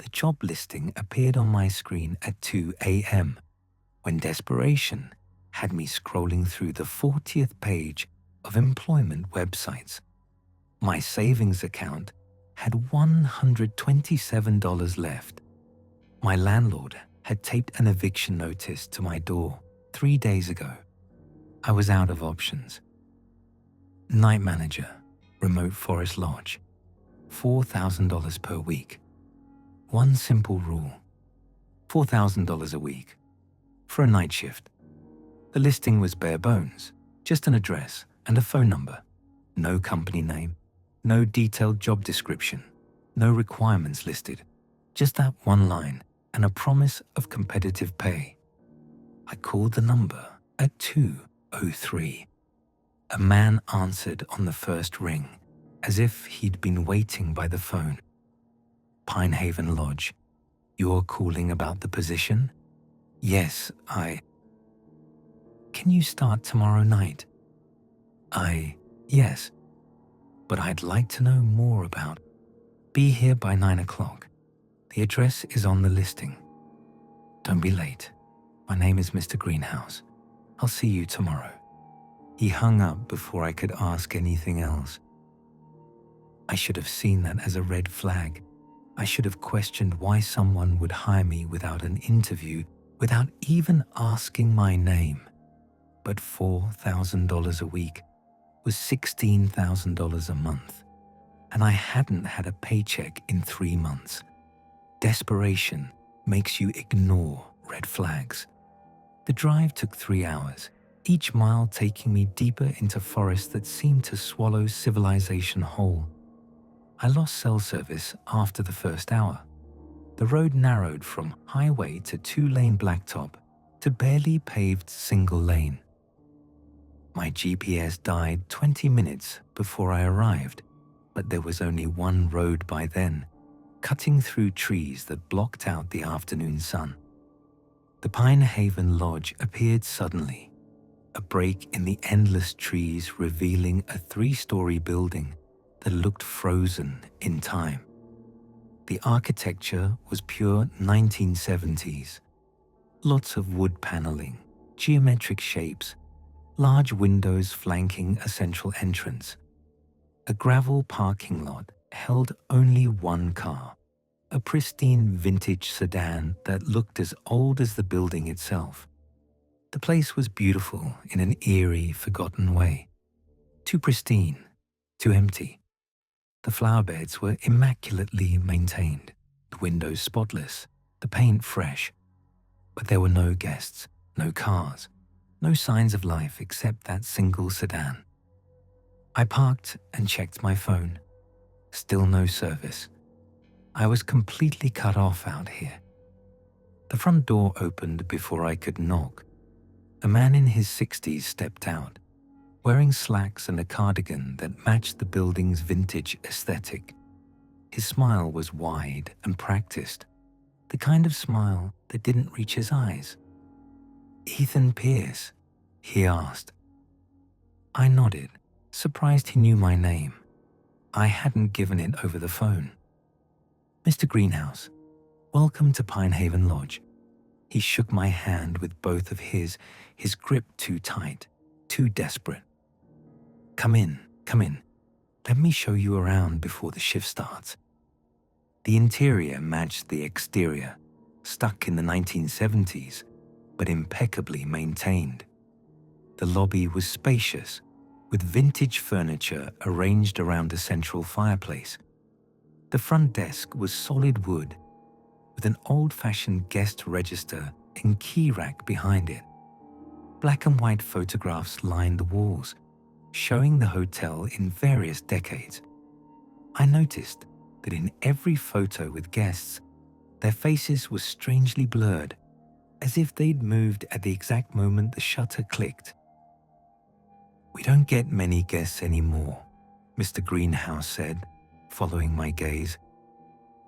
The job listing appeared on my screen at 2 a.m. when desperation had me scrolling through the 40th page of employment websites. My savings account had $127 left. My landlord had taped an eviction notice to my door 3 days ago. I was out of options. Night manager, remote forest lodge, $4,000 per week. One simple rule, $4,000 a week for a night shift. The listing was bare bones, just an address and a phone number. No company name, no detailed job description, no requirements listed, just that one line and a promise of competitive pay. I called the number at 2:03. A man answered on the first ring, as if he'd been waiting by the phone. Pinehaven Lodge, you're calling about the position? Yes, Can you start tomorrow night? Yes, but I'd like to know more about. Be here by 9 o'clock. The address is on the listing. Don't be late. My name is Mr. Greenhouse. I'll see you tomorrow. He hung up before I could ask anything else. I should have seen that as a red flag. I should have questioned why someone would hire me without an interview, without even asking my name. But $4,000 a week was $16,000 a month, and I hadn't had a paycheck in 3 months. Desperation makes you ignore red flags. The drive took 3 hours, each mile taking me deeper into forests that seemed to swallow civilization whole. I lost cell service after the first hour. The road narrowed from highway to 2-lane blacktop to barely paved single lane. My GPS died 20 minutes before I arrived, but there was only one road by then, cutting through trees that blocked out the afternoon sun. The Pinehaven Lodge appeared suddenly, a break in the endless trees revealing a 3-story building that looked frozen in time. The architecture was pure 1970s. Lots of wood paneling, geometric shapes, large windows flanking a central entrance. A gravel parking lot held only one car, a pristine vintage sedan that looked as old as the building itself. The place was beautiful in an eerie, forgotten way. Too pristine, too empty. The flower beds were immaculately maintained, the windows spotless, the paint fresh. But there were no guests, no cars, no signs of life except that single sedan. I parked and checked my phone. Still no service. I was completely cut off out here. The front door opened before I could knock. A man in his 60s stepped out, wearing slacks and a cardigan that matched the building's vintage aesthetic. His smile was wide and practiced, the kind of smile that didn't reach his eyes. "Ethan Pierce?" he asked. I nodded, surprised he knew my name. I hadn't given it over the phone. "Mr. Greenhouse, welcome to Pinehaven Lodge." He shook my hand with both of his grip too tight, too desperate. Come in. Let me show you around before the shift starts." The interior matched the exterior, stuck in the 1970s, but impeccably maintained. The lobby was spacious, with vintage furniture arranged around a central fireplace. The front desk was solid wood, with an old-fashioned guest register and key rack behind it. Black and white photographs lined the walls, showing the hotel in various decades. I noticed that in every photo with guests, their faces were strangely blurred, as if they'd moved at the exact moment the shutter clicked. "We don't get many guests anymore," Mr. Greenhouse said, following my gaze.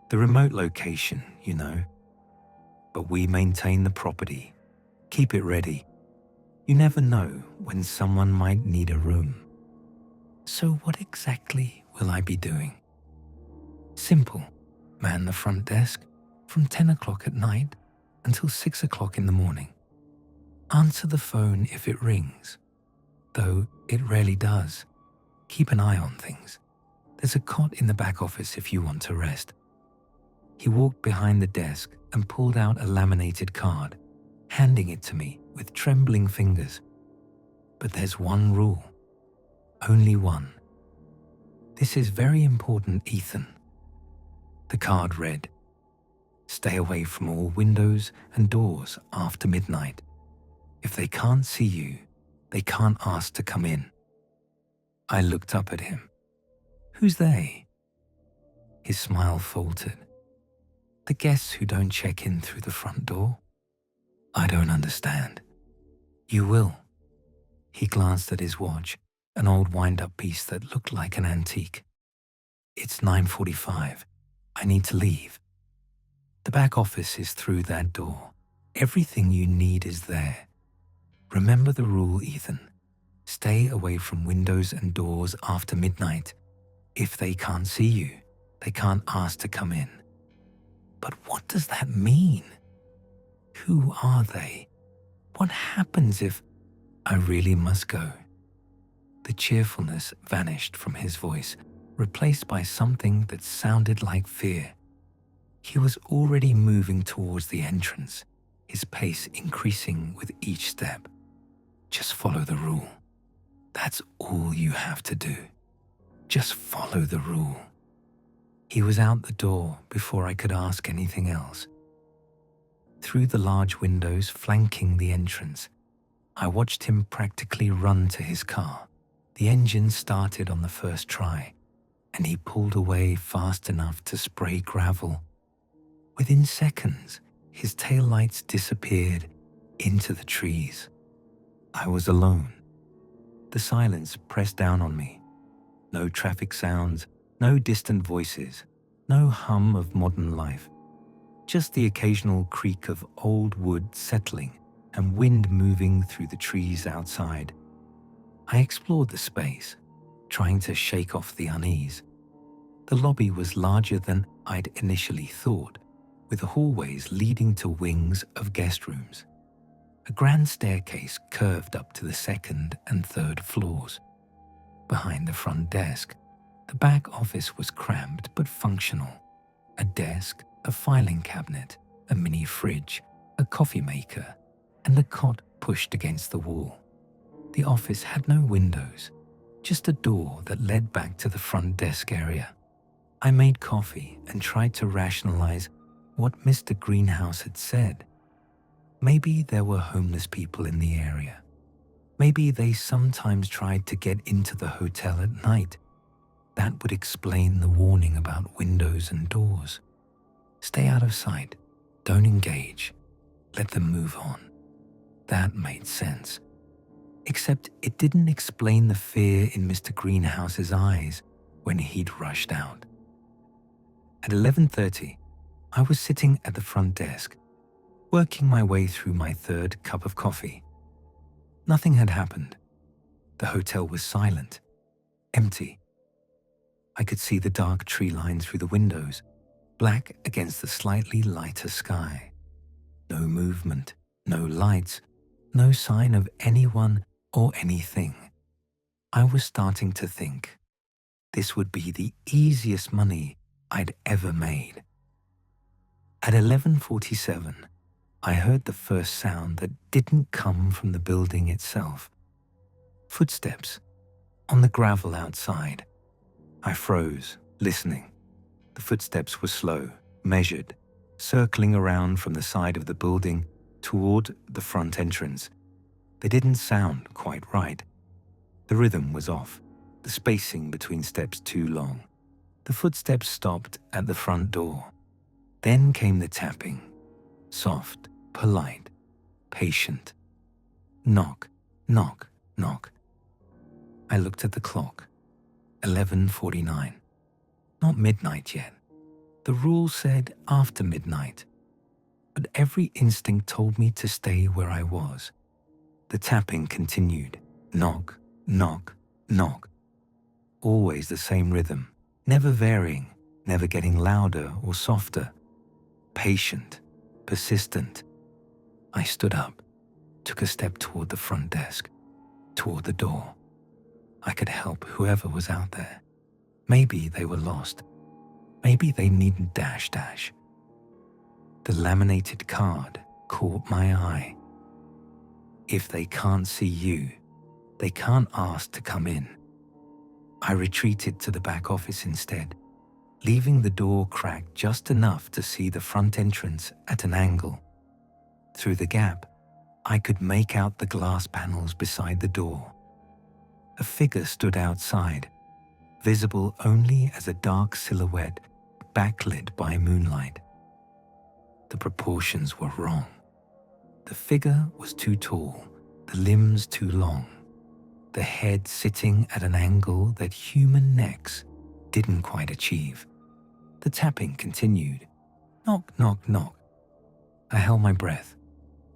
"The remote location, you know. But we maintain the property. Keep it ready. You never know when someone might need a room." "So what exactly will I be doing?" "Simple. Man the front desk, from 10 o'clock at night until 6 o'clock in the morning. Answer the phone if it rings, though it rarely does. Keep an eye on things. There's a cot in the back office if you want to rest." He walked behind the desk and pulled out a laminated card, handing it to me with trembling fingers. "But there's one rule. Only one. This is very important, Ethan." The card read, "Stay away from all windows and doors after midnight. If they can't see you, they can't ask to come in." I looked up at him. "Who's they?" His smile faltered. "The guests who don't check in through the front door." "I don't understand." "You will." He glanced at his watch, an old wind-up piece that looked like an antique. "It's 9:45. I need to leave. The back office is through that door. Everything you need is there. Remember the rule, Ethan. Stay away from windows and doors after midnight. If they can't see you, they can't ask to come in." But what does that mean? Who are they? What happens if I really must go? The cheerfulness vanished from his voice, replaced by something that sounded like fear. He was already moving towards the entrance, his pace increasing with each step. "Just follow the rule. That's all you have to do. Just follow the rule." He was out the door before I could ask anything else. Through the large windows flanking the entrance, I watched him practically run to his car. The engine started on the first try, and he pulled away fast enough to spray gravel. Within seconds, his taillights disappeared into the trees. I was alone. The silence pressed down on me. No traffic sounds, no distant voices, no hum of modern life. Just the occasional creak of old wood settling and wind moving through the trees outside. I explored the space, trying to shake off the unease. The lobby was larger than I'd initially thought, with hallways leading to wings of guest rooms. A grand staircase curved up to the second and third floors. Behind the front desk, the back office was cramped but functional. A desk, a filing cabinet, a mini fridge, a coffee maker, and a cot pushed against the wall. The office had no windows, just a door that led back to the front desk area. I made coffee and tried to rationalize what Mr. Greenhouse had said. Maybe there were homeless people in the area. Maybe they sometimes tried to get into the hotel at night. That would explain the warning about windows and doors. Stay out of sight. Don't engage. Let them move on. That made sense. Except it didn't explain the fear in Mr. Greenhouse's eyes when he'd rushed out. At 11:30, I was sitting at the front desk, working my way through my third cup of coffee. Nothing had happened. The hotel was silent, empty. I could see the dark tree line through the windows, black against the slightly lighter sky. No movement, no lights, no sign of anyone or anything. I was starting to think this would be the easiest money I'd ever made. At 11:47, I heard the first sound that didn't come from the building itself. Footsteps on the gravel outside. I froze, listening. The footsteps were slow, measured, circling around from the side of the building toward the front entrance. They didn't sound quite right. The rhythm was off, the spacing between steps too long. The footsteps stopped at the front door. Then came the tapping, soft, polite, patient. Knock, knock, knock. I looked at the clock. 11:49. Not midnight yet. The rule said after midnight. But every instinct told me to stay where I was. The tapping continued. Knock, knock, knock. Always the same rhythm, never varying, never getting louder or softer. patient, persistent. I stood up, took a step toward the front desk, toward the door. I could help whoever was out there. Maybe they were lost. Maybe they needed dash dash. The laminated card caught my eye. If they can't see you, they can't ask to come in. I retreated to the back office instead, leaving the door cracked just enough to see the front entrance at an angle. Through the gap, I could make out the glass panels beside the door. A figure stood outside, visible only as a dark silhouette backlit by moonlight. The proportions were wrong. The figure was too tall, the limbs too long, the head sitting at an angle that human necks didn't quite achieve. The tapping continued. Knock, knock, knock. I held my breath,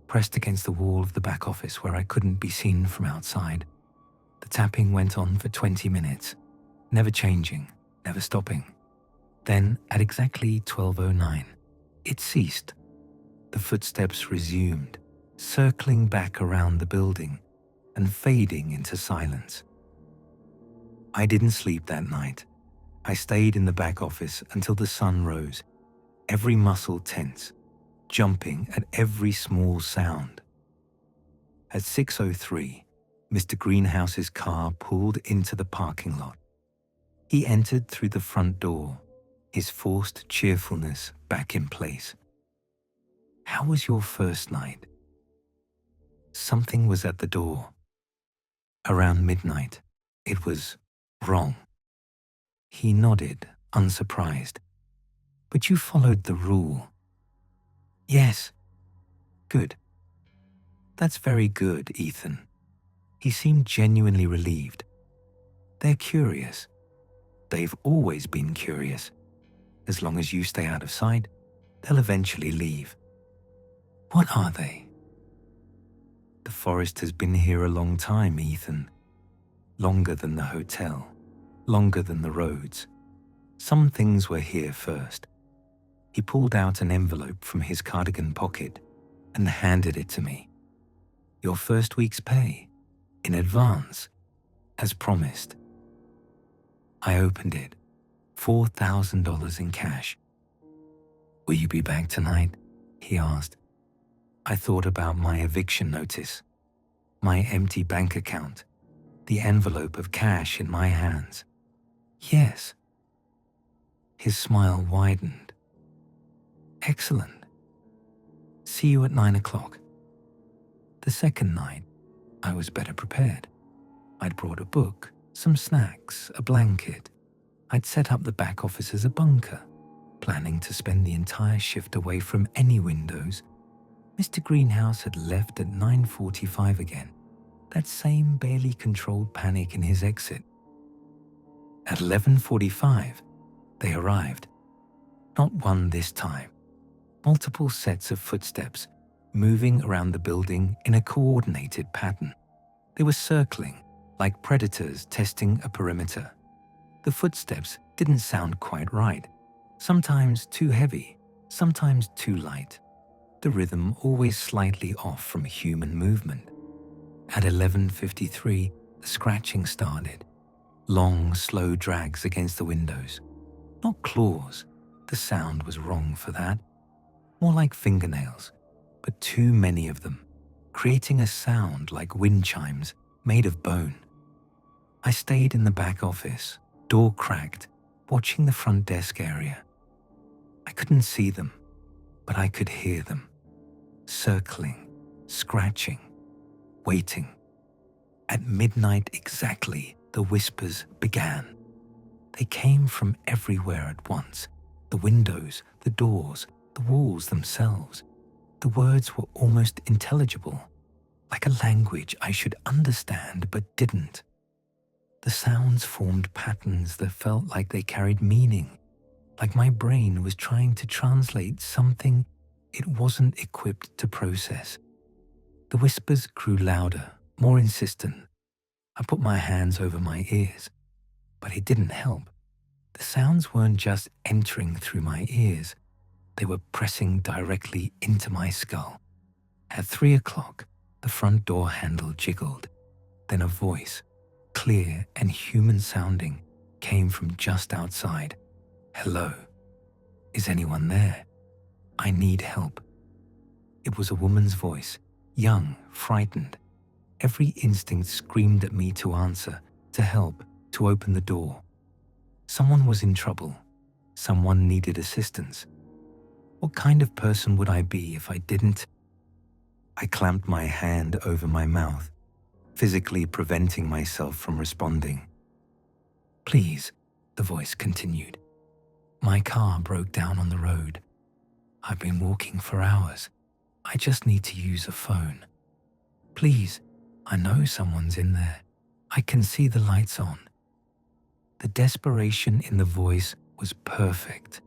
pressed against the wall of the back office where I couldn't be seen from outside. The tapping went on for 20 minutes, never changing, never stopping. Then, at exactly 12:09, it ceased. The footsteps resumed, circling back around the building and fading into silence. I didn't sleep that night. I stayed in the back office until the sun rose, every muscle tense, jumping at every small sound. At 6:03, Mr. Greenhouse's car pulled into the parking lot. He entered through the front door, his forced cheerfulness back in place. How was your first night? Something was at the door. Around midnight, it was wrong. He nodded, unsurprised. But you followed the rule. Yes. Good. That's very good, Ethan. He seemed genuinely relieved. They're curious. They've always been curious. As long as you stay out of sight, they'll eventually leave. What are they? The forest has been here a long time, Ethan. Longer than the hotel, longer than the roads. Some things were here first. He pulled out an envelope from his cardigan pocket and handed it to me. Your first week's pay, in advance, as promised. I opened it, $4,000 in cash. Will you be back tonight? He asked. I thought about my eviction notice, my empty bank account, the envelope of cash in my hands. Yes. His smile widened. Excellent. See you at 9 o'clock. The second night, I was better prepared. I'd brought a book, some snacks, a blanket. I'd set up the back office as a bunker, planning to spend the entire shift away from any windows. Mr. Greenhouse had left at 9:45 again, that same barely controlled panic in his exit. At 11:45, they arrived. Not one this time. Multiple sets of footsteps, moving around the building in a coordinated pattern. They were circling, like predators testing a perimeter. The footsteps didn't sound quite right, sometimes too heavy, sometimes too light. The rhythm always slightly off from human movement. At 11:53, the scratching started. Long, slow drags against the windows. Not claws, the sound was wrong for that. More like fingernails, but too many of them, creating a sound like wind chimes made of bone. I stayed in the back office, door cracked, watching the front desk area. I couldn't see them, but I could hear them, circling, scratching, waiting. At midnight exactly, the whispers began. They came from everywhere at once, the windows, the doors, the walls themselves. The words were almost intelligible, like a language I should understand but didn't. The sounds formed patterns that felt like they carried meaning, like my brain was trying to translate something it wasn't equipped to process. The whispers grew louder, more insistent. I put my hands over my ears, but it didn't help. The sounds weren't just entering through my ears. They were pressing directly into my skull. At 3 o'clock, the front door handle jiggled. Then a voice, clear and human-sounding, came from just outside. "Hello? Is anyone there? I need help." It was a woman's voice, young, frightened. Every instinct screamed at me to answer, to help, to open the door. Someone was in trouble. Someone needed assistance. What kind of person would I be if I didn't? I clamped my hand over my mouth, physically preventing myself from responding. "Please," the voice continued. "My car broke down on the road. I've been walking for hours. I just need to use a phone. Please, I know someone's in there. I can see the lights on." The desperation in the voice was perfect,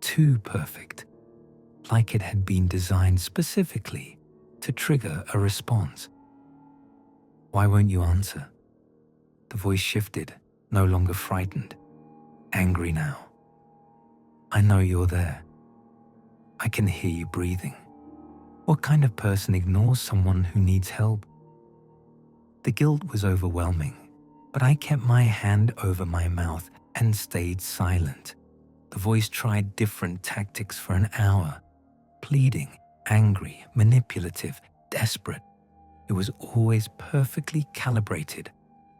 too perfect, like it had been designed specifically to trigger a response. "Why won't you answer?" The voice shifted, no longer frightened, angry now. "I know you're there. I can hear you breathing. What kind of person ignores someone who needs help?" The guilt was overwhelming, but I kept my hand over my mouth and stayed silent. The voice tried different tactics for an hour, pleading, angry, manipulative, desperate. It was always perfectly calibrated,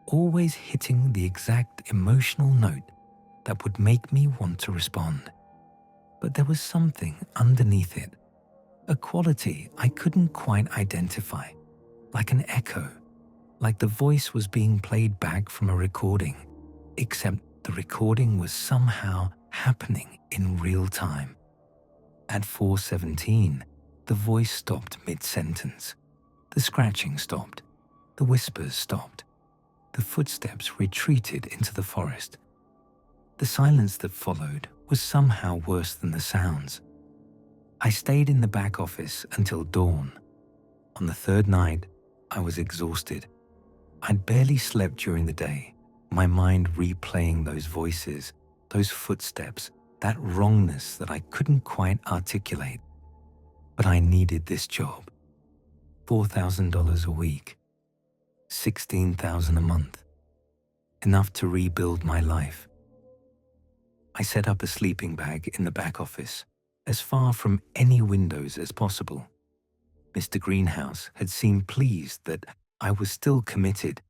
always hitting the exact emotional note that would make me want to respond. But there was something underneath it, a quality I couldn't quite identify, like an echo, like the voice was being played back from a recording, except the recording was somehow happening in real time. At 4:17, the voice stopped mid-sentence. The scratching stopped. The whispers stopped. The footsteps retreated into the forest. The silence that followed was somehow worse than the sounds. I stayed in the back office until dawn. On the third night, I was exhausted. I'd barely slept during the day, my mind replaying those voices, those footsteps, that wrongness that I couldn't quite articulate. But I needed this job. $4,000 a week, $16,000 a month, enough to rebuild my life. I set up a sleeping bag in the back office, as far from any windows as possible. Mr. Greenhouse had seemed pleased that I was still committed,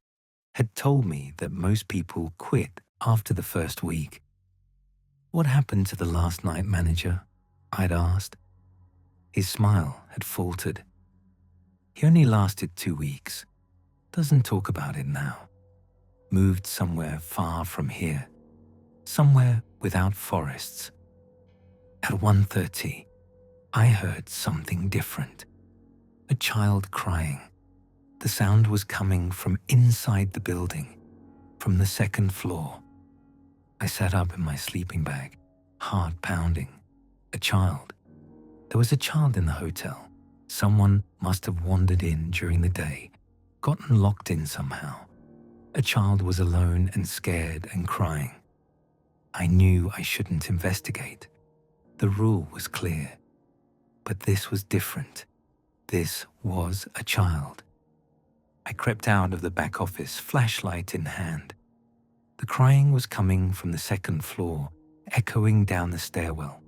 had told me that most people quit after the first week. "What happened to the last night manager?" I'd asked. His smile had faltered. "He only lasted 2 weeks. Doesn't talk about it now. Moved somewhere far from here. Somewhere without forests." At 1:30, I heard something different. A child crying. The sound was coming from inside the building, from the second floor. I sat up in my sleeping bag, heart pounding. A child. There was a child in the hotel. Someone must have wandered in during the day, gotten locked in somehow. A child was alone and scared and crying. I knew I shouldn't investigate. The rule was clear. But this was different. This was a child. I crept out of the back office, flashlight in hand. The crying was coming from the second floor, echoing down the stairwell.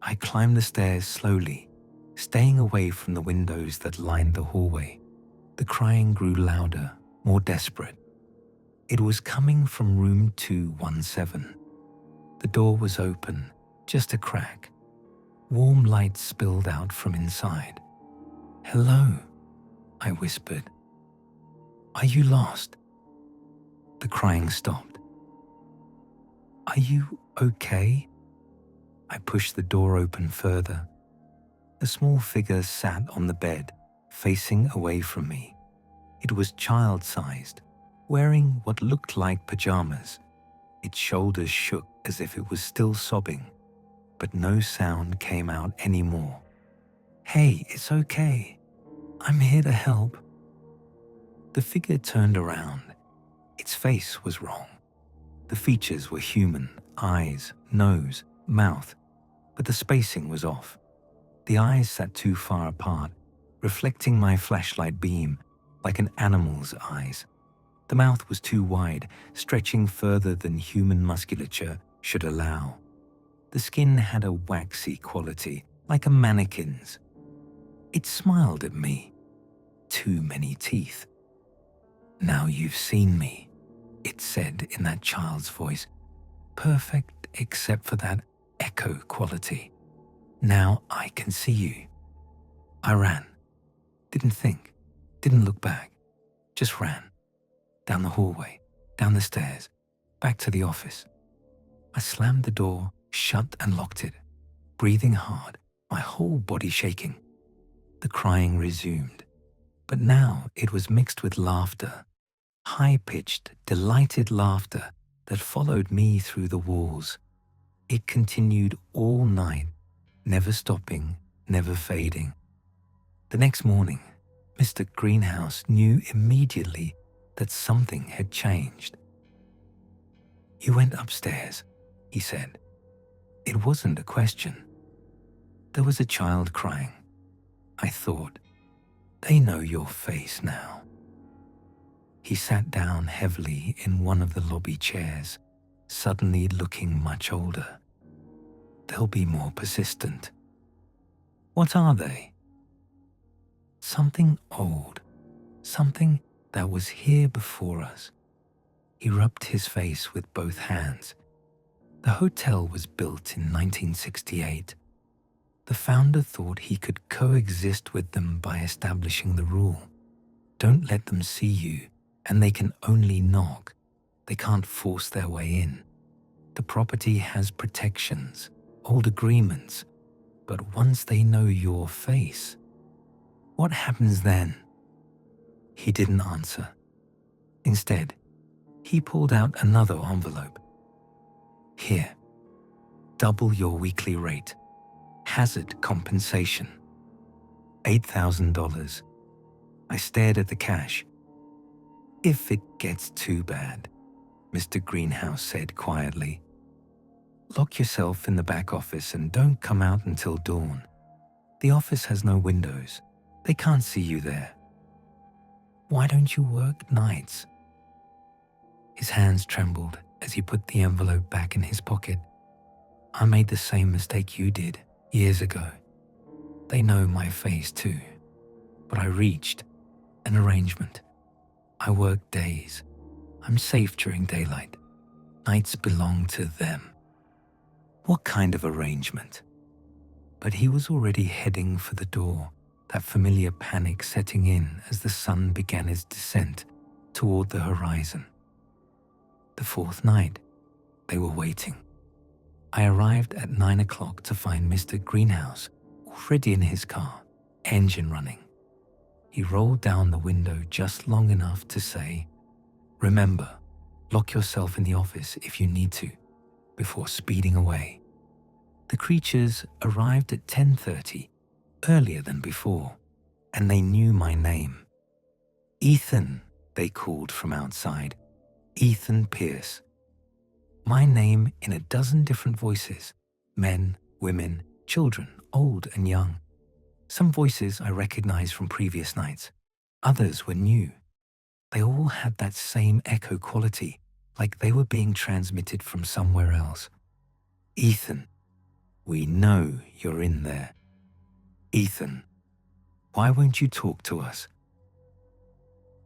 I climbed the stairs slowly, staying away from the windows that lined the hallway. The crying grew louder, more desperate. It was coming from room 217. The door was open, just a crack. Warm light spilled out from inside. "Hello," I whispered. "Are you lost?" The crying stopped. "Are you okay?" I pushed the door open further. A small figure sat on the bed, facing away from me. It was child-sized, wearing what looked like pajamas. Its shoulders shook as if it was still sobbing, but no sound came out anymore. "Hey, it's okay. I'm here to help." The figure turned around. Its face was wrong. The features were human, eyes, nose, mouth, but the spacing was off. The eyes sat too far apart, reflecting my flashlight beam like an animal's eyes. The mouth was too wide, stretching further than human musculature should allow. The skin had a waxy quality, like a mannequin's. It smiled at me. Too many teeth. "Now you've seen me," it said in that child's voice. Perfect except for that echo quality. "Now I can see you." I ran. Didn't think. Didn't look back. Just ran. Down the hallway, down the stairs, back to the office. I slammed the door, shut and locked it, breathing hard, my whole body shaking. The crying resumed, but now it was mixed with laughter, high-pitched, delighted laughter that followed me through the walls. It continued all night, never stopping, never fading. The next morning, Mr. Greenhouse knew immediately that something had changed. "You went upstairs," he said. It wasn't a question. There was a child crying. I thought, they know your face now. He sat down heavily in one of the lobby chairs, suddenly looking much older. "They'll be more persistent." "What are they?" "Something old, something that was here before us." He rubbed his face with both hands. The hotel was built in 1968. The founder thought he could coexist with them by establishing the rule. Don't let them see you, and they can only knock. They can't force their way in. The property has protections, old agreements, but once they know your face, what happens then? He didn't answer. Instead, he pulled out another envelope. "Here, double your weekly rate. Hazard compensation. $8,000. I stared at the cash. "If it gets too bad," Mr. Greenhouse said quietly, "lock yourself in the back office and don't come out until dawn. The office has no windows. They can't see you there." "Why don't you work nights?" His hands trembled as he put the envelope back in his pocket. "I made the same mistake you did years ago. They know my face too. But I reached an arrangement. I work days. I'm safe during daylight. Nights belong to them." What kind of arrangement? But he was already heading for the door, that familiar panic setting in as the sun began its descent toward the horizon. The fourth night, they were waiting. I arrived at 9 o'clock to find Mr. Greenhouse already in his car, engine running. He rolled down the window just long enough to say, "Remember, lock yourself in the office if you need to," before speeding away. The creatures arrived at 10:30, earlier than before, and they knew my name. "Ethan," they called from outside. "Ethan Pierce." My name in a dozen different voices, men, women, children, old and young. Some voices I recognized from previous nights. Others were new. They all had that same echo quality, like they were being transmitted from somewhere else. "Ethan, we know you're in there. Ethan, why won't you talk to us?"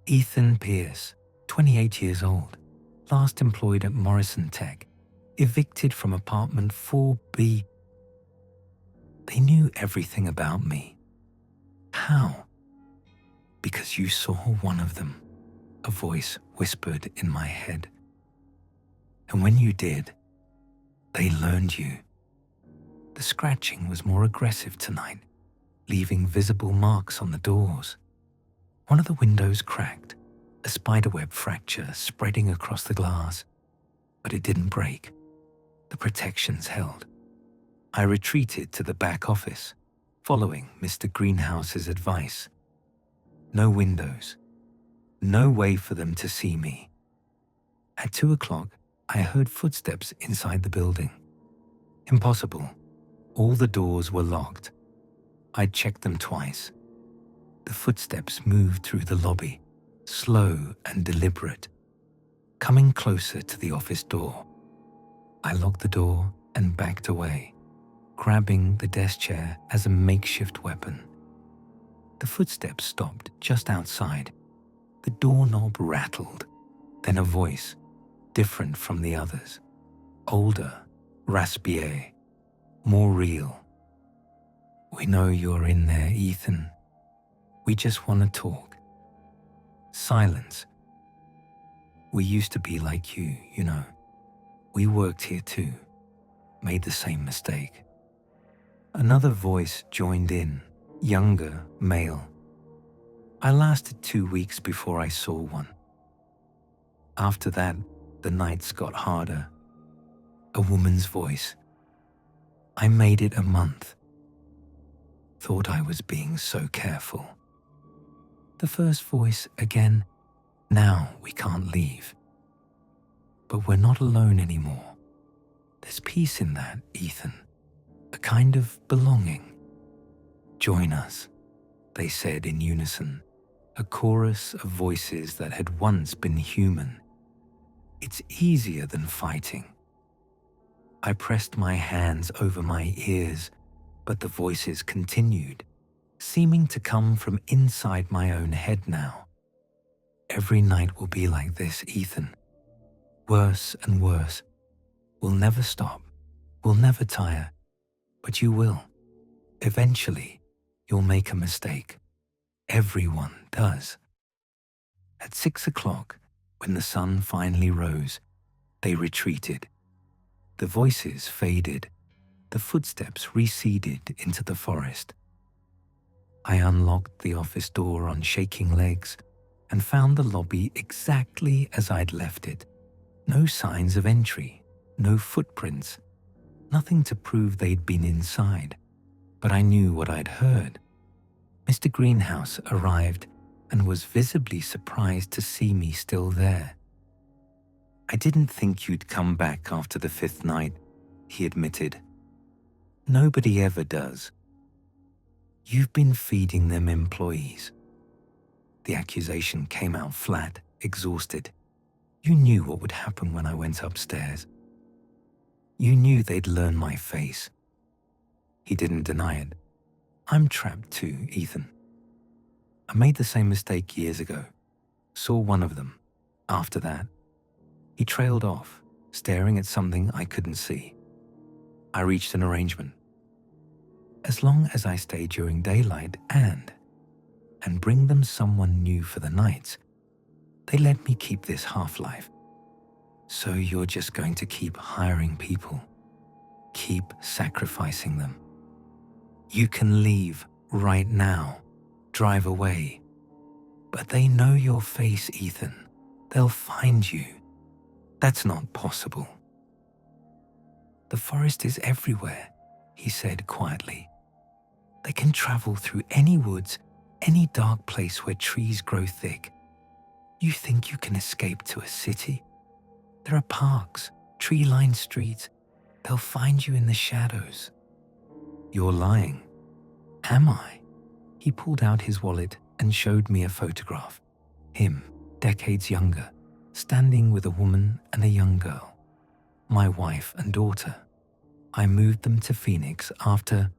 Ethan Pierce, 28 years old, last employed at Morrison Tech, evicted from apartment 4B. They knew everything about me. How? "Because you saw one of them," a voice whispered in my head. "And when you did, they learned you." The scratching was more aggressive tonight, leaving visible marks on the doors. One of the windows cracked, a spiderweb fracture spreading across the glass, but it didn't break. The protections held. I retreated to the back office, following Mr. Greenhouse's advice. No windows. No way for them to see me. At 2 o'clock, I heard footsteps inside the building. Impossible. All the doors were locked. I'd checked them twice. The footsteps moved through the lobby, slow and deliberate, coming closer to the office door. I locked the door and backed away, grabbing the desk chair as a makeshift weapon. The footsteps stopped just outside. The doorknob rattled. Then a voice, different from the others, older, raspier, more real. "We know you're in there, Ethan. We just want to talk." Silence. "We used to be like you, you know. We worked here too, made the same mistake." Another voice joined in, younger, male. I lasted 2 weeks before I saw one. After that, the nights got harder. A woman's voice. I made it a month. Thought I was being so careful. The first voice again. "Now we can't leave. But we're not alone anymore. There's peace in that, Ethan. A kind of belonging. Join us," they said in unison, a chorus of voices that had once been human. "It's easier than fighting." I pressed my hands over my ears, but the voices continued, seeming to come from inside my own head now. "Every night will be like this, Ethan. Worse and worse. We'll never stop. We'll never tire. But you will. Eventually, you'll make a mistake. Everyone does." At 6 o'clock, when the sun finally rose, they retreated. The voices faded. The footsteps receded into the forest. I unlocked the office door on shaking legs and found the lobby exactly as I'd left it. No signs of entry, no footprints, nothing to prove they'd been inside. But I knew what I'd heard. Mr. Greenhouse arrived and was visibly surprised to see me still there. "I didn't think you'd come back after the 5th night," he admitted. "Nobody ever does. You've been feeding them employees." The accusation came out flat, exhausted. "You knew what would happen when I went upstairs. You knew they'd learn my face." He didn't deny it. "I'm trapped too, Ethan. I made the same mistake years ago. Saw one of them. After that, he trailed off, staring at something I couldn't see. I reached an arrangement. As long as I stay during daylight and bring them someone new for the nights, they let me keep this half-life. So you're just going to keep hiring people, keep sacrificing them. You can leave right now, drive away. But they know your face, Ethan. They'll find you. That's not possible." "The forest is everywhere," he said quietly. "They can travel through any woods, any dark place where trees grow thick. You think you can escape to a city? There are parks, tree-lined streets. They'll find you in the shadows." "You're lying." "Am I?" He pulled out his wallet and showed me a photograph. Him, decades younger, standing with a woman and a young girl. My wife and daughter. I moved them to Phoenix after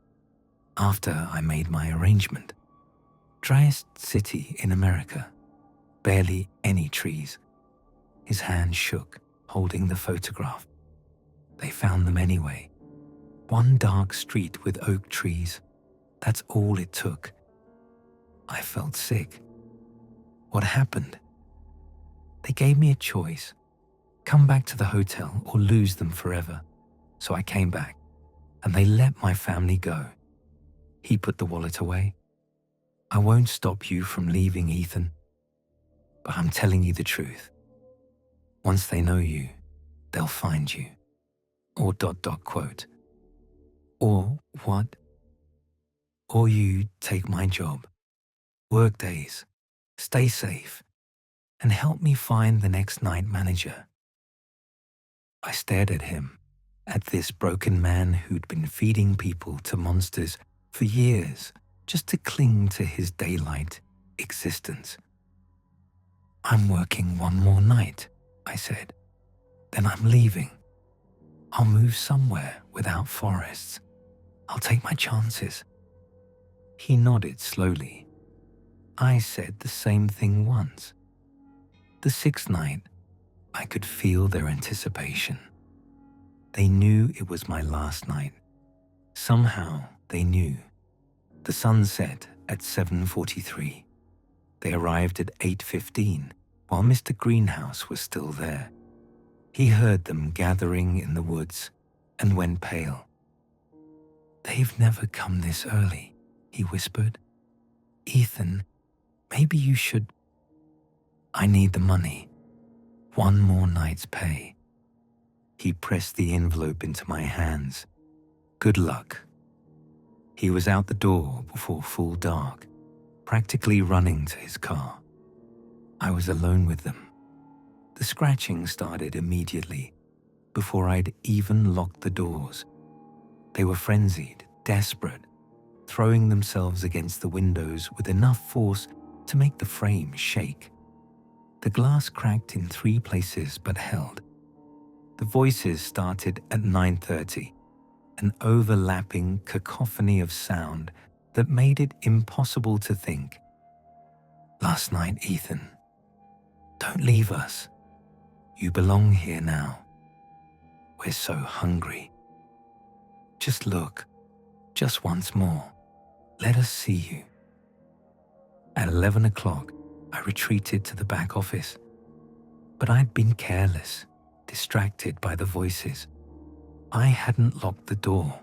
I made my arrangement. Driest city in America. Barely any trees. His hand shook, holding the photograph. They found them anyway. One dark street with oak trees. That's all it took. I felt sick. What happened? They gave me a choice. Come back to the hotel or lose them forever. So I came back, and they let my family go. He put the wallet away. "I won't stop you from leaving, Ethan. But I'm telling you the truth. Once they know you, they'll find you." Or ... quote. "Or what? Or you take my job, work days, stay safe, and help me find the next night manager." I stared at him. at this broken man who'd been feeding people to monsters for years just to cling to his daylight existence. "I'm working one more night," I said. "Then I'm leaving. I'll move somewhere without forests. I'll take my chances." He nodded slowly. I said the same thing once. The sixth night, I could feel their anticipation. They knew it was my last night. Somehow they knew. The sun set at 7:43. They arrived at 8:15 while Mr. Greenhouse was still there. He heard them gathering in the woods and went pale. "They've never come this early," he whispered. "Ethan, maybe you should—" "I need the money. One more night's pay." He pressed the envelope into my hands. "Good luck." He was out the door before full dark, practically running to his car. I was alone with them. The scratching started immediately, before I'd even locked the doors. They were frenzied, desperate, throwing themselves against the windows with enough force to make the frame shake. The glass cracked in 3 places but held. The voices started at 9:30, an overlapping cacophony of sound that made it impossible to think. "Last night, Ethan. Don't leave us. You belong here now. We're so hungry. Just look, just once more. Let us see you." At 11 o'clock, I retreated to the back office. But I'd been careless, distracted by the voices. I hadn't locked the door.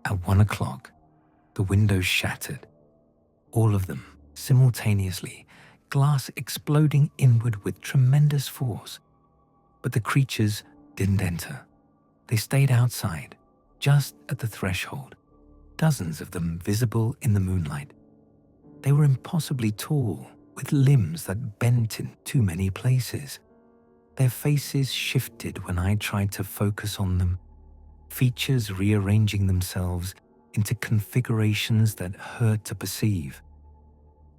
At 1 o'clock, the windows shattered. All of them, simultaneously, glass exploding inward with tremendous force. But the creatures didn't enter. They stayed outside, just at the threshold, dozens of them visible in the moonlight. They were impossibly tall, with limbs that bent in too many places. Their faces shifted when I tried to focus on them, features rearranging themselves into configurations that hurt to perceive.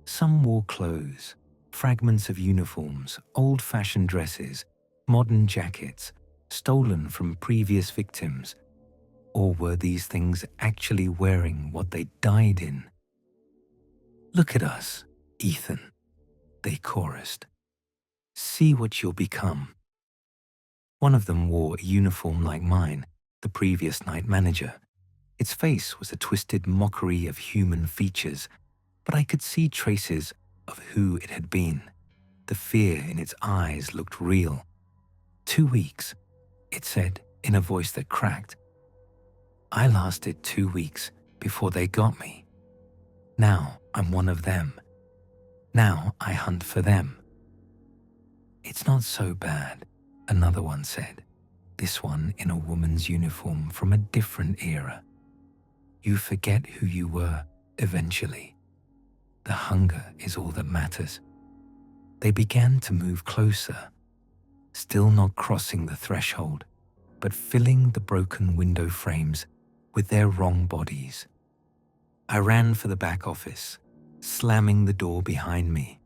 Some wore clothes, fragments of uniforms, old-fashioned dresses, modern jackets, stolen from previous victims. Or were these things actually wearing what they died in? "Look at us, Ethan," they chorused. "See what you'll become." One of them wore a uniform like mine, the previous night manager. Its face was a twisted mockery of human features, but I could see traces of who it had been. The fear in its eyes looked real. 2 weeks, it said in a voice that cracked. I lasted 2 weeks before they got me. Now I'm one of them. Now I hunt for them. "It's not so bad," another one said, this one in a woman's uniform from a different era. "You forget who you were eventually. The hunger is all that matters." They began to move closer, still not crossing the threshold, but filling the broken window frames with their wrong bodies. I ran for the back office, slamming the door behind me.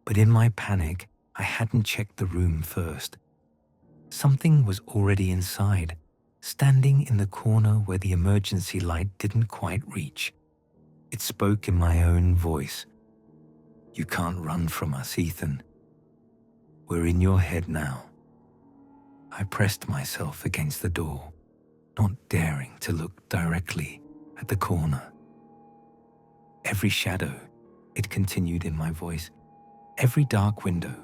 But in my panic, I hadn't checked the room first. Something was already inside, standing in the corner where the emergency light didn't quite reach. It spoke in my own voice. "You can't run from us, Ethan. We're in your head now." I pressed myself against the door, not daring to look directly at the corner. "Every shadow," it continued in my voice, "every dark window,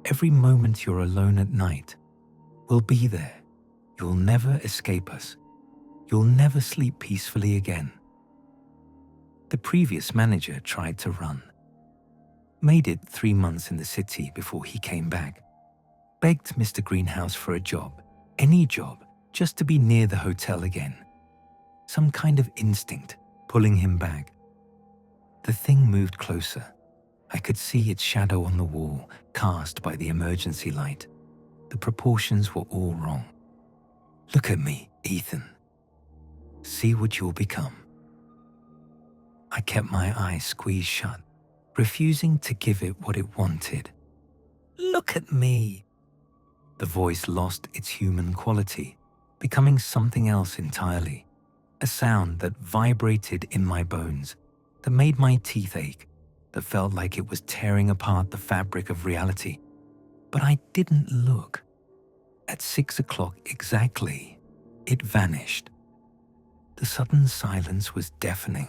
every moment you're alone at night, will be there. You'll never escape us. You'll never sleep peacefully again." The previous manager tried to run. Made it 3 months in the city before he came back. Begged Mr. Greenhouse for a job, any job, just to be near the hotel again. Some kind of instinct pulling him back. The thing moved closer. I could see its shadow on the wall, cast by the emergency light. The proportions were all wrong. Look at me, Ethan. See what you'll become. I kept my eyes squeezed shut, refusing to give it what it wanted. Look at me. The voice lost its human quality, becoming something else entirely. A sound that vibrated in my bones, that made my teeth ache, that felt like it was tearing apart the fabric of reality. But I didn't look. At 6 o'clock exactly, it vanished. The sudden silence was deafening.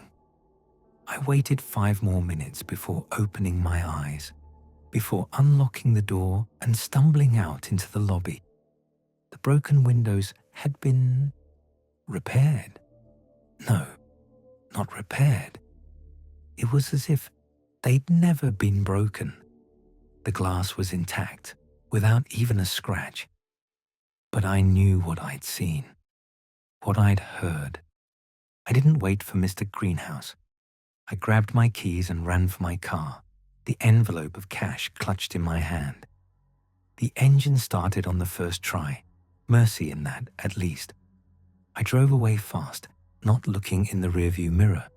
I waited 5 more minutes before opening my eyes, before unlocking the door and stumbling out into the lobby. The broken windows had been repaired. No, not repaired. It was as if they'd never been broken. The glass was intact, without even a scratch. But I knew what I'd seen, what I'd heard. I didn't wait for Mr. Greenhouse. I grabbed my keys and ran for my car, the envelope of cash clutched in my hand. The engine started on the first try, mercy in that, at least. I drove away fast, not looking in the rearview mirror,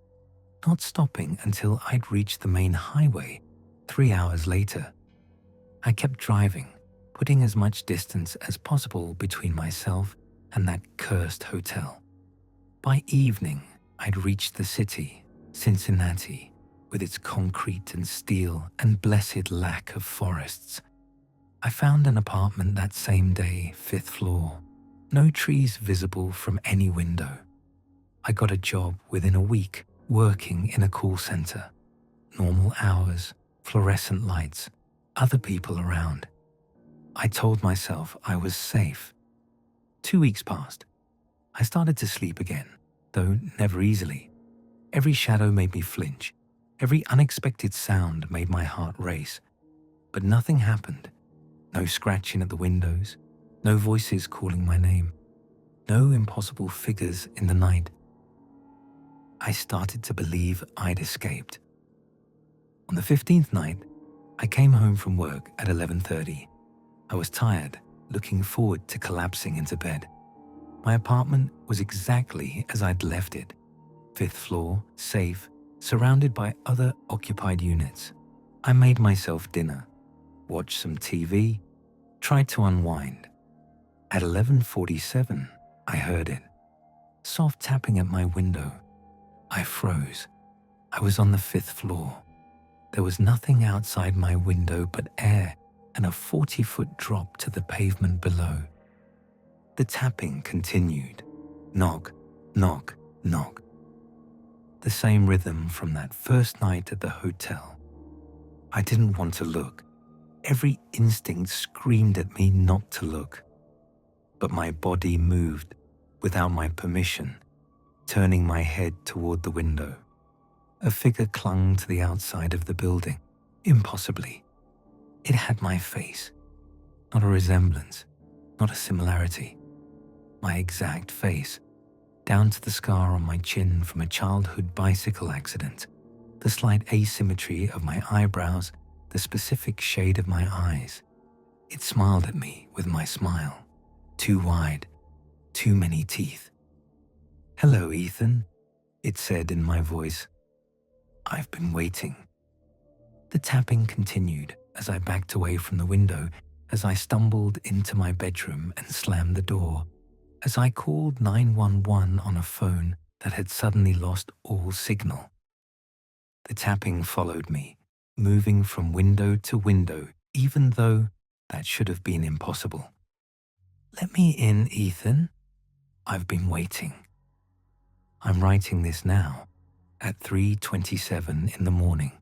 not stopping until I'd reached the main highway 3 hours later. I kept driving, putting as much distance as possible between myself and that cursed hotel. By evening, I'd reached the city, Cincinnati, with its concrete and steel and blessed lack of forests. I found an apartment that same day, 5th floor. No trees visible from any window. I got a job within a week, working in a call center. Normal hours, fluorescent lights, other people around. I told myself I was safe. 2 weeks passed. I started to sleep again, though never easily. Every shadow made me flinch. Every unexpected sound made my heart race. But nothing happened. No scratching at the windows, no voices calling my name, no impossible figures in the night. I started to believe I'd escaped. On the 15th night, I came home from work at 11:30. I was tired, looking forward to collapsing into bed. My apartment was exactly as I'd left it. 5th floor, safe, surrounded by other occupied units. I made myself dinner, watched some TV, tried to unwind. At 11:47, I heard it. Soft tapping at my window. I froze. I was on the 5th floor. There was nothing outside my window but air and a 40-foot drop to the pavement below. The tapping continued. Knock, knock, knock. The same rhythm from that first night at the hotel. I didn't want to look. Every instinct screamed at me not to look. But my body moved, without my permission, turning my head toward the window. A figure clung to the outside of the building, impossibly. It had my face, not a resemblance, not a similarity. My exact face, down to the scar on my chin from a childhood bicycle accident, the slight asymmetry of my eyebrows, the specific shade of my eyes. It smiled at me with my smile, too wide, too many teeth. "Hello, Ethan," it said in my voice. "I've been waiting." The tapping continued as I backed away from the window, as I stumbled into my bedroom and slammed the door, as I called 911 on a phone that had suddenly lost all signal. The tapping followed me, moving from window to window, even though that should have been impossible. "Let me in, Ethan. I've been waiting." I'm writing this now, at 3:27 in the morning,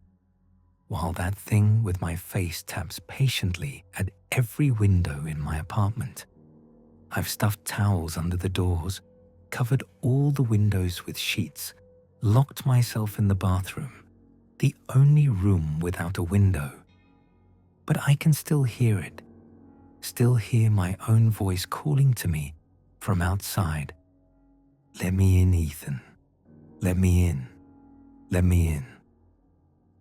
while that thing with my face taps patiently at every window in my apartment. I've stuffed towels under the doors, covered all the windows with sheets, locked myself in the bathroom, the only room without a window. But I can still hear it, still hear my own voice calling to me from outside. "Let me in, Ethan. Let me in. Let me in."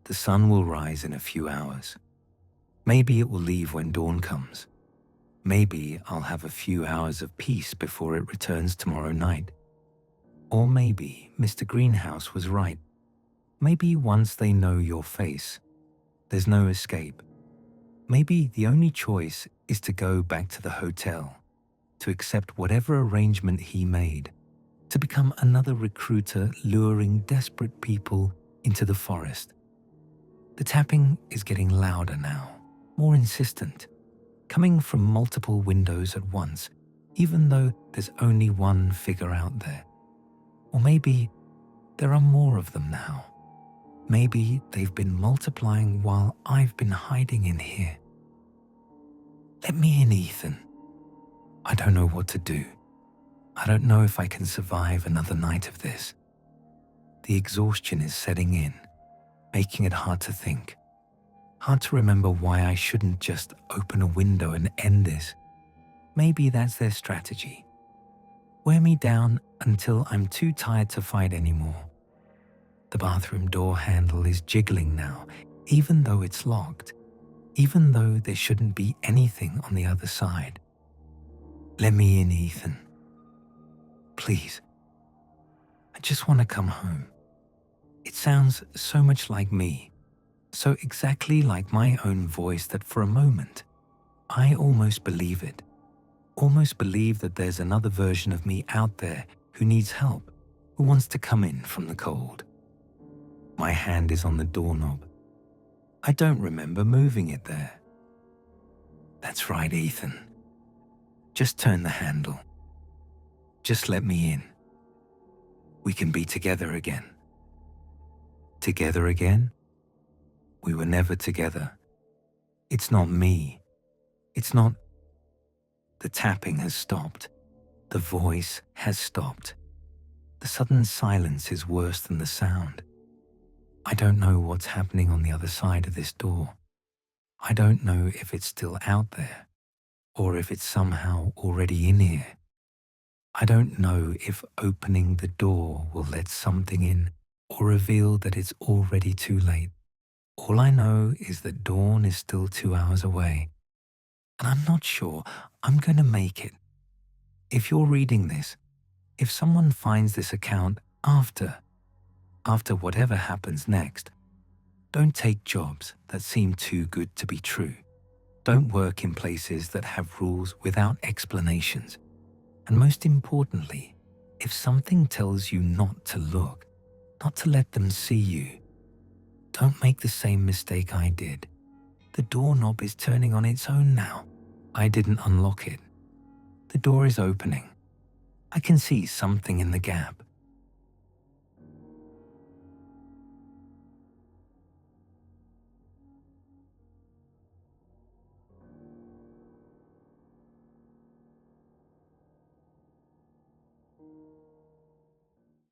The sun will rise in a few hours. Maybe it will leave when dawn comes. Maybe I'll have a few hours of peace before it returns tomorrow night. Or maybe Mr. Greenhouse was right. Maybe once they know your face, there's no escape. Maybe the only choice is to go back to the hotel, to accept whatever arrangement he made, to become another recruiter luring desperate people into the forest. The tapping is getting louder now, more insistent, coming from multiple windows at once, even though there's only one figure out there. Or maybe there are more of them now. Maybe they've been multiplying while I've been hiding in here. Let me in, Ethan. I don't know what to do. I don't know if I can survive another night of this. The exhaustion is setting in, making it hard to think. Hard to remember why I shouldn't just open a window and end this. Maybe that's their strategy. Wear me down until I'm too tired to fight anymore. The bathroom door handle is jiggling now, even though it's locked, even though there shouldn't be anything on the other side. Let me in, Ethan. Please. I just want to come home. It sounds so much like me, so exactly like my own voice that for a moment, I almost believe it. Almost believe that there's another version of me out there who needs help, who wants to come in from the cold. My hand is on the doorknob. I don't remember moving it there. That's right, Ethan. Just turn the handle. Just let me in. We can be together again. Together again? We were never together. It's not me. It's not. The tapping has stopped. The voice has stopped. The sudden silence is worse than the sound. I don't know what's happening on the other side of this door. I don't know if it's still out there, or if it's somehow already in here. I don't know if opening the door will let something in or reveal that it's already too late. All I know is that dawn is still 2 hours away, and I'm not sure I'm going to make it. If you're reading this, if someone finds this account after whatever happens next, don't take jobs that seem too good to be true. Don't work in places that have rules without explanations. And most importantly, if something tells you not to look, not to let them see you, don't make the same mistake I did. The doorknob is turning on its own now. I didn't unlock it. The door is opening. I can see something in the gap.